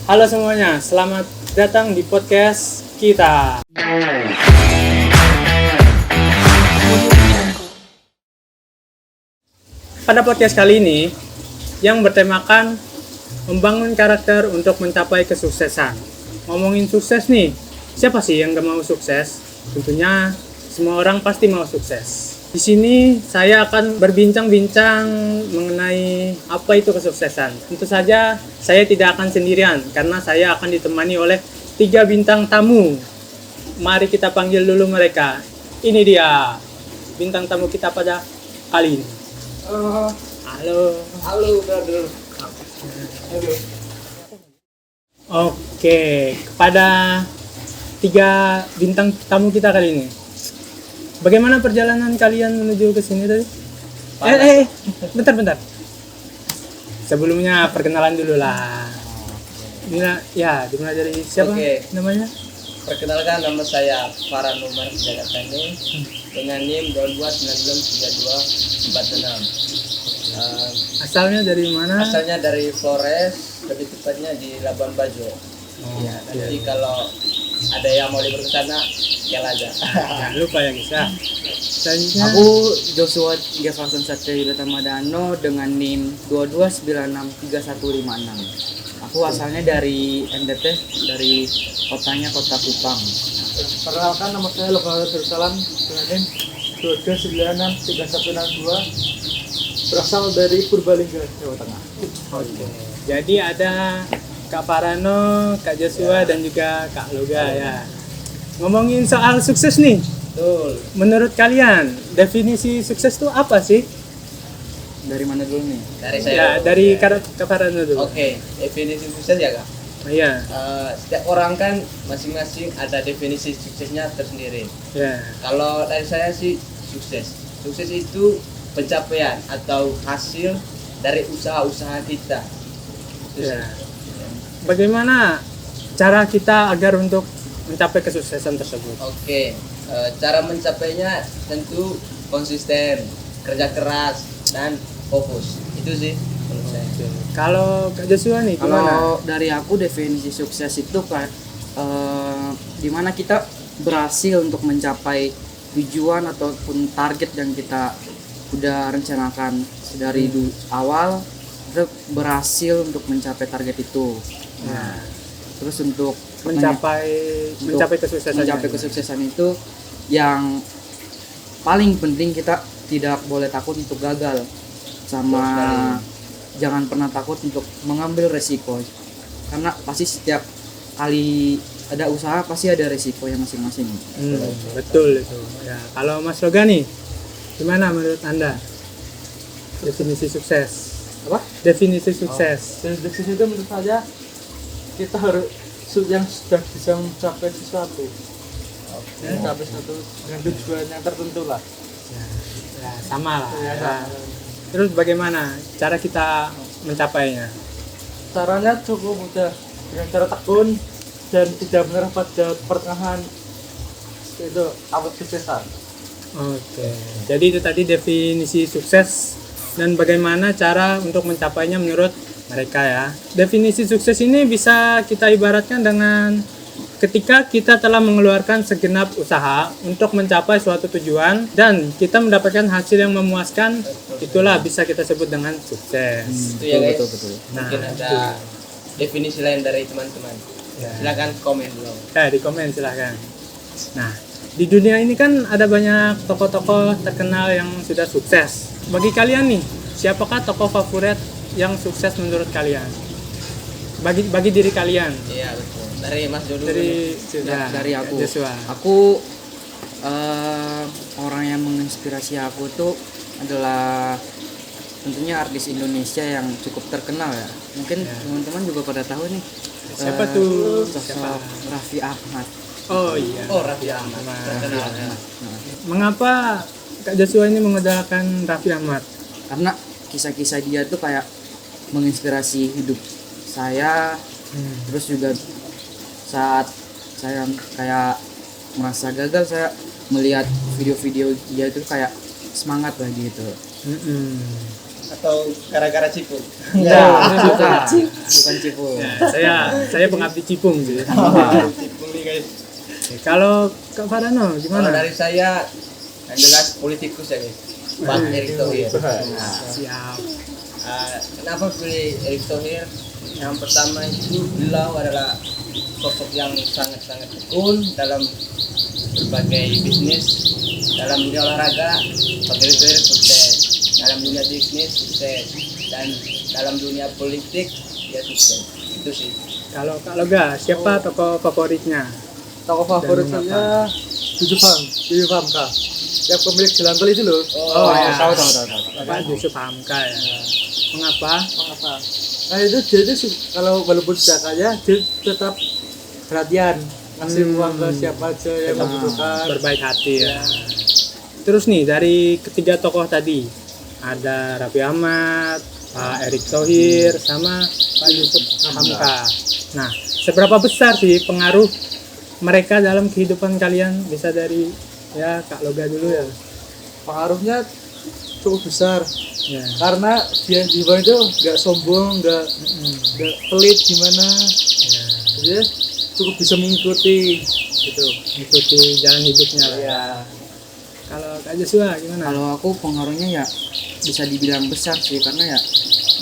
Halo semuanya, selamat datang di podcast kita. Pada podcast kali ini, yang bertemakan membangun karakter untuk mencapai kesuksesan. Ngomongin sukses nih, siapa sih yang gak mau sukses? Tentunya semua orang pasti mau sukses. Di sini saya akan berbincang-bincang mengenai apa itu kesuksesan. Tentu saja saya tidak akan sendirian karena saya akan ditemani oleh 3 bintang tamu. Mari kita panggil dulu mereka. Ini dia bintang tamu kita pada kali ini. Halo, brother. Oke, kepada 3 bintang tamu kita kali ini. Bagaimana perjalanan kalian menuju ke sini tadi? Bentar. Sebelumnya perkenalan dulu lah. Dimulai dari siapa? Oke. Namanya? Perkenalkan, nama saya Farhan Umar Jagatani dengan NIM 229246. Asalnya dari mana? Asalnya dari Flores, lebih tepatnya di Labuan Bajo. Ya, nanti kalau ada yang mau libur ke sana, ya aja. Jangan lupa ya guys ya. Selanjutnya Aku Joshua Jefferson Satria Tamadano dengan NIM 22963156. Aku asalnya dari NTT, dari kota Kupang. Perkenalkan, nama saya Lokal Darussalam dengan NIM 22963162, berasal dari Purbalingga, Jawa Tengah. Oke. Jadi ada Kak Farano, Kak Joshua dan juga Kak Loga ya. Ngomongin soal sukses nih. Betul. Menurut kalian, definisi sukses itu apa sih? Dari mana dulu nih? Dari saya. Ya, dari Kak Farano dulu. Oke, definisi sukses ya Kak. Iya. Setiap orang kan masing-masing ada definisi suksesnya tersendiri. Ya. Kalau dari saya sih sukses itu pencapaian atau hasil dari usaha-usaha kita. Itu sih. Ya. Bagaimana cara kita agar untuk mencapai kesuksesan tersebut? Oke, cara mencapainya tentu konsisten, kerja keras, dan fokus. Itu sih menurut saya. Kalau Kak Joshua nih gimana? Kalau dari aku definisi sukses itu kayak dimana kita berhasil untuk mencapai tujuan ataupun target yang kita udah rencanakan dari awal, kita berhasil untuk mencapai target itu. Nah, terus untuk mencapai kesuksesan. mencapai kesuksesan itu yang paling penting kita tidak boleh takut untuk gagal, sama jangan pernah takut untuk mengambil resiko, karena pasti setiap kali ada usaha pasti ada resikonya masing-masing. Betul itu. Ya, kalau Mas Loga nih, gimana menurut Anda definisi sukses? Apa? Definisi sukses. Dan dari situ menurut saya kita harus yang sudah bisa mencapai sesuatu, mencapai sesuatu dengan tujuan yang tertentu lah. Ya, sama lah. Ya, Ya. Terus bagaimana cara kita mencapainya? Caranya cukup mudah, dengan cara tekun dan tidak menyerah pada pertengahan, itu awal kesuksesan. Oke. Jadi itu tadi definisi sukses dan bagaimana cara untuk mencapainya menurut mereka ya. Definisi sukses ini bisa kita ibaratkan dengan ketika kita telah mengeluarkan segenap usaha untuk mencapai suatu tujuan dan kita mendapatkan hasil yang memuaskan, itulah bisa kita sebut dengan sukses. Itu ya guys. Betul. Mungkin Nah, ada definisi lain dari teman-teman. Ya. Silakan komen dulu. Di komen silahkan. Nah, di dunia ini kan ada banyak tokoh-tokoh terkenal yang sudah sukses. Bagi kalian nih, siapakah tokoh favorit yang sukses menurut kalian? Bagi diri kalian. Iya betul. Dari Mas Jodoh. Dari aku, Joshua. aku orang yang menginspirasi aku tuh adalah tentunya artis Indonesia yang cukup terkenal ya. Mungkin teman-teman juga pada tahu nih. Siapa tuh? Sosok Raffi Ahmad. Oh iya. Oh, Raffi Ahmad. Terkenal. Nah, Mengapa Kak Joshua ini mengandalkan Raffi Ahmad? karena kisah-kisah dia tuh kayak menginspirasi hidup saya. Terus juga saat saya kayak merasa gagal, saya melihat video-video dia itu kayak semangat lah gitu. atau gara-gara Cipung? Enggak, bukan Cipu. Ya, saya pengabdi Cipung sih. Cipung nih guys. Oke, kalau Kak Farano Kalau gimana? dari saya yang jelas politikus ya guys. Pak Erick Thohir. Nah, Siap. kenapa pilih Erick Thohir? Yang pertama itu beliau adalah sosok yang sangat-sangat tekun dalam berbagai bisnis. Dalam dunia olahraga, Pak Erick Thohir sukses. Dalam dunia bisnis sukses. Dan dalam dunia politik dia sukses. Itu sih. Kalau Kak Loga, siapa tokoh favoritnya? Tokoh favorit saya Yusuf Hamka, yang pemilik jalan tol itu loh. Oh, ya. Tahu. Bapak Yusuf Hamka ya. Mengapa? Mengapa? Nah itu dia itu kalau walaupun sudah kaya dia tetap perhatian ngasih uang ke siapa aja yang membutuhkan. Berbaik hati ya. Terus nih dari ketiga tokoh tadi ada Raffi Ahmad, Pak Erick Thohir, sama Pak Yusuf Hamka. Nah, seberapa besar sih pengaruh mereka dalam kehidupan kalian? Bisa dari ya Kak Loga dulu ya. Pengaruhnya cukup besar Ya. karena dia di bawah itu nggak sombong, nggak pelit gimana, Ya. dia cukup bisa mengikuti gitu. Ikuti jalan hidupnya lah. Ya. Kalau Kak Joshua gimana? Kalau aku pengaruhnya ya bisa dibilang besar sih, karena ya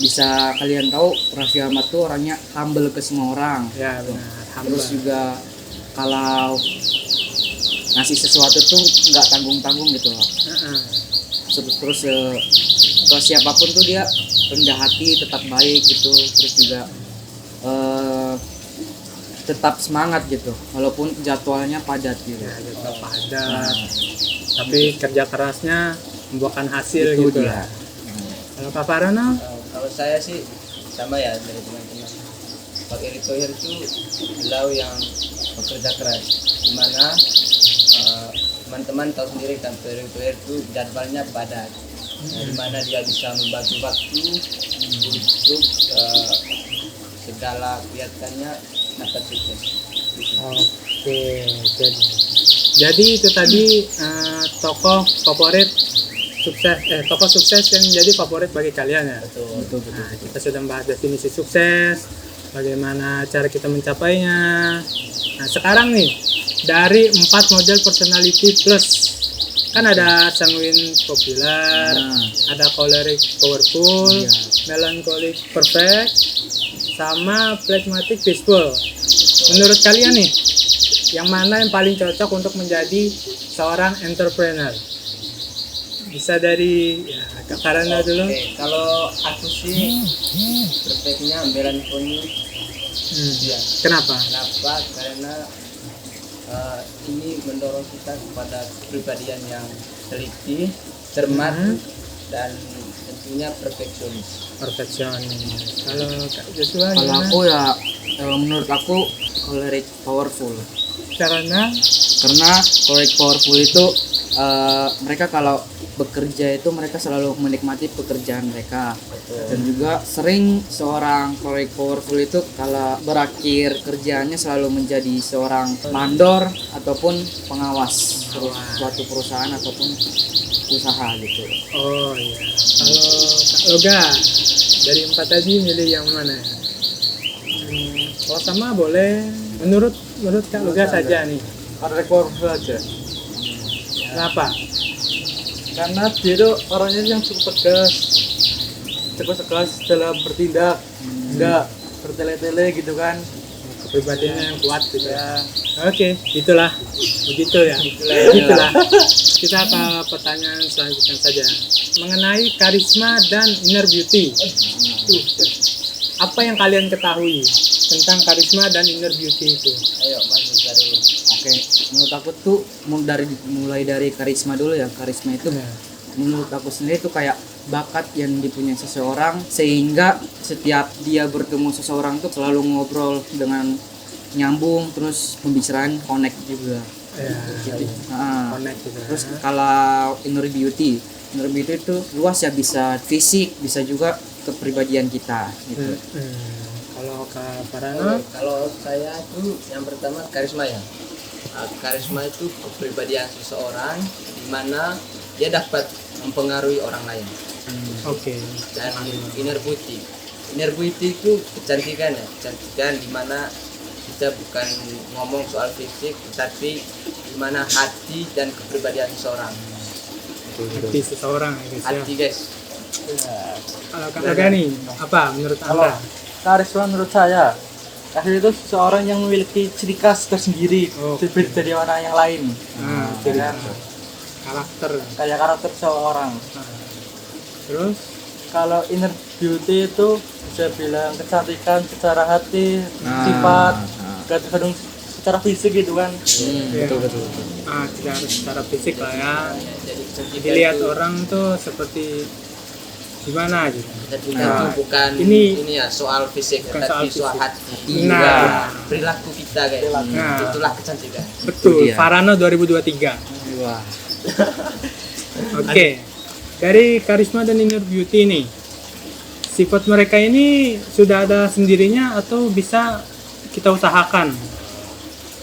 bisa kalian tahu Raffi Ahmad tuh orangnya humble ke semua orang. Ya benar. Terus Hamba. juga kalau ngasih sesuatu tuh nggak tanggung-tanggung gitu loh. Heeh. Terus ke siapapun tuh dia rendah hati, tetap baik gitu. Terus juga tetap semangat gitu, walaupun jadwalnya padat gitu. Ya, tetap padat. Tapi kerja kerasnya membuahkan hasil Itu gitu. dia. Kalau Kak Farano? Kalau saya sih sama ya dari teman-teman. Pak Erick Thohir itu beliau yang bekerja keras, dimana teman-teman tahu sendiri kan Pak Erick Thohir itu jadwalnya padat, dimana dia bisa membagi waktu untuk segala kegiatannya dapat sukses. Oke, jadi itu tadi tokoh favorit sukses, tokoh sukses yang menjadi favorit bagi kalian ya. Betul. Nah, kita sudah membahas definisi sukses, bagaimana cara kita mencapainya. Nah, sekarang nih dari 4 model personality plus, kan ada sanguine popular, ada choleric powerful, Iya. melancholic perfect, sama phlegmatic peaceful. Menurut kalian nih, yang mana yang paling cocok untuk menjadi seorang entrepreneur? Bisa dari ya, Kak Farano dulu. Oke, kalau aku sih perfectnya melancholic. Ya. Kenapa? Kenapa? Karena ini mendorong kita kepada kepribadian yang teliti, cermat, dan tentunya perfeksionis. Perfeksionis. Kalau Kak Joshua Kalau gimana? aku ya menurut aku choleric powerful, Karena choleric powerful itu mereka kalau bekerja itu mereka selalu menikmati pekerjaan mereka. Dan juga sering seorang choleric powerful itu kalau berakhir kerjaannya selalu menjadi seorang mandor ataupun pengawas suatu perusahaan ataupun usaha gitu. oh iya. Kalau Kak Loga dari 4 tadi milih yang mana? Kalau sama boleh. Menurut Kak Loga saja nih. Karena powerful aja. Kenapa? Karena dia itu orangnya yang cukup tegas dalam bertindak, enggak bertele-tele gitu kan. Kepribadiannya yang kuat gitu ya. Oke, itulah. Begitu ya. Itulah. Kita ke pertanyaan selanjutnya saja. Mengenai karisma dan inner beauty. Apa yang kalian ketahui tentang karisma dan inner beauty itu? Ayo Mas Buka dulu. Oke, menurut aku tuh mulai dari karisma dulu ya. Karisma itu menurut aku sendiri tuh kayak bakat yang dipunyai seseorang, sehingga setiap dia bertemu seseorang tuh selalu ngobrol dengan nyambung, terus pembicaraan connect juga. Ya, Nah, connect gitu ya. terus kalau inner beauty itu luas ya, bisa fisik, bisa juga kepribadian kita gitu. Kalau Kak Farano, Kalau saya tuh yang pertama karisma ya. Karisma itu kepribadian seseorang di mana dia dapat mempengaruhi orang lain. Oke. Dan inner beauty. Inner beauty itu kecantikan ya, kecantikan di mana kita bukan ngomong soal fisik, tapi di mana hati dan kepribadian seseorang. Hati seseorang ya guys ya. Hati guys. Kalau Kak Loga nih, apa menurut Kalau Anda? karisma menurut saya, karisma itu seseorang yang memiliki ciri khas tersendiri Oke. berbeda dari orang yang lain. Nah, Jadi karakter. kayak karakter seseorang. Nah, terus Kalau inner beauty itu bisa bilang kecantikan secara hati, sifat, gak tergantung secara fisik gitu kan. ya, betul. tidak harus secara fisik lah ya. Jadi kecantikan Dilihat itu, orang tuh seperti gimana gitu. kecantikan Nah, itu bukan ini- ini ya soal fisik, bukan tapi soal soal fisik. hati. Nah. juga perilaku kita guys. Nah. Itulah kecantikan. Betul, dia. Farano 2023. Wah. Oke. Dari karisma dan inner beauty ini, sifat mereka ini sudah ada sendirinya atau bisa kita usahakan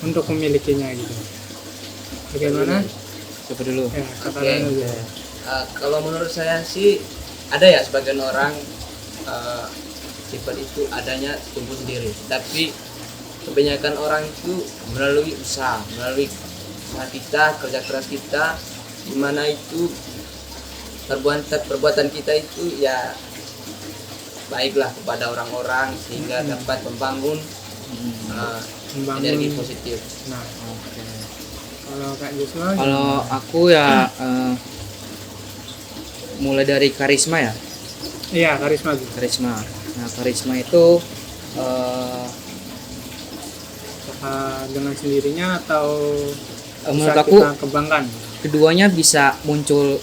untuk memilikinya gitu. Bagaimana? Coba dulu. Ya, kata Oke. Rano dulu. Kalau menurut saya sih ada ya sebagian orang sifat itu adanya tumbuh sendiri, tapi kebanyakan orang itu melalui usaha kita, kerja keras kita, dimana itu perbuatan kita itu ya baiklah kepada orang-orang sehingga dapat membangun Membangun. energi positif. Nah, kalau Kak Jusma, Kalau aku ya mulai dari karisma ya. iya karisma gitu. Karisma. Nah, karisma itu Dengan sendirinya atau bisa menurut aku kita kembangkan. keduanya bisa muncul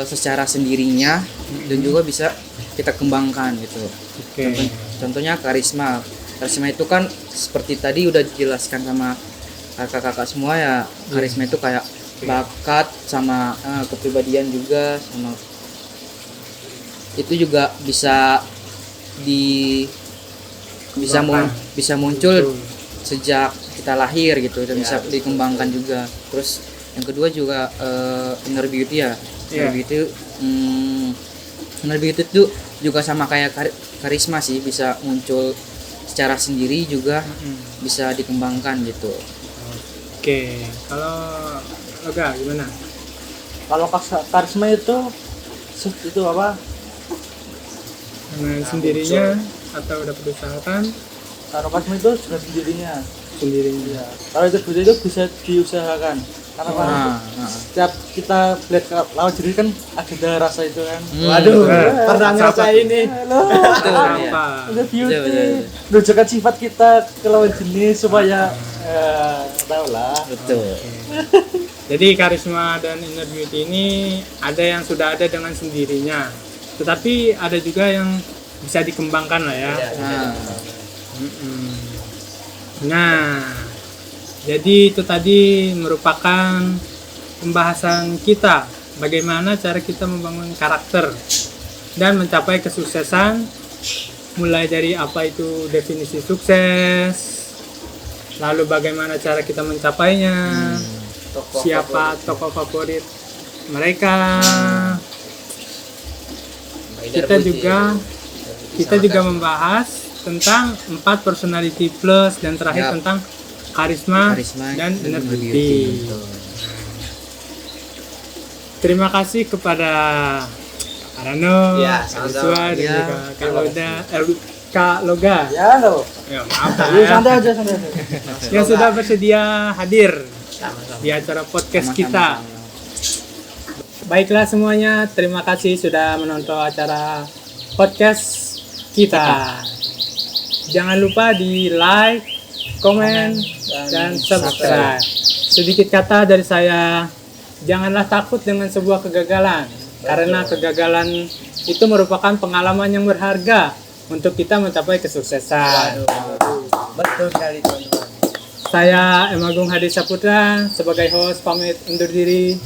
secara sendirinya dan juga bisa kita kembangkan gitu. Oke. Contohnya karisma. Karisma itu kan seperti tadi udah dijelaskan sama kakak-kakak semua ya. Karisma itu kayak bakat sama kepribadian juga, sama itu juga bisa bisa muncul Betul. sejak kita lahir gitu dan Ya, bisa betul. dikembangkan juga. Terus yang kedua juga inner beauty ya. Iya. Inner beauty itu juga sama kayak karisma sih, bisa muncul secara sendiri juga bisa dikembangkan gitu. Oke, kalau Loga gimana? Kalau karisma itu apa? Dengan sendirinya atau udah berusahakan Kalau karisma itu juga sendirinya. sendirinya? Ya. Kalau itu beauty itu bisa diusahakan. Karena kan setiap kita lihat ke lawan jenis kan ada rasa itu kan. Waduh, Nah, pernah apa ngerasain tuh? nih. Betul, ya. Apa? Ada beauty, Betul, betul. menunjukkan sifat kita ke lawan jenis supaya tahu lah. Betul. Jadi karisma dan inner beauty ini ada yang sudah ada dengan sendirinya, tetapi ada juga yang bisa dikembangkan lah ya. Ya, Nah, Mm-mm. Nah, jadi itu tadi merupakan pembahasan kita bagaimana cara kita membangun karakter dan mencapai kesuksesan, mulai dari apa itu definisi sukses, lalu bagaimana cara kita mencapainya, tokoh siapa favorit. tokoh favorit mereka. Inner Kita beauty. juga membahas tentang 4 personality plus dan terakhir Yap. tentang karisma Karisma dan dan inner inner beauty. beauty. Terima kasih kepada Kak Rano, Ya, Kak sama-sama. Joshua, dan Ya, juga Kak Loga. Ya lo. Ya, maaf Jadi ya, santai aja santai aja. yang sudah bersedia hadir Sama-sama. di acara podcast Sama-sama. kita. Baiklah semuanya, terima kasih sudah menonton acara podcast kita. Jangan lupa di like, komen, dan subscribe. Sedikit kata dari saya, janganlah takut dengan sebuah kegagalan, karena kegagalan itu merupakan pengalaman yang berharga untuk kita mencapai kesuksesan. Betul sekali teman-teman. Saya Emagung Hadi Saputra sebagai host pamit undur diri.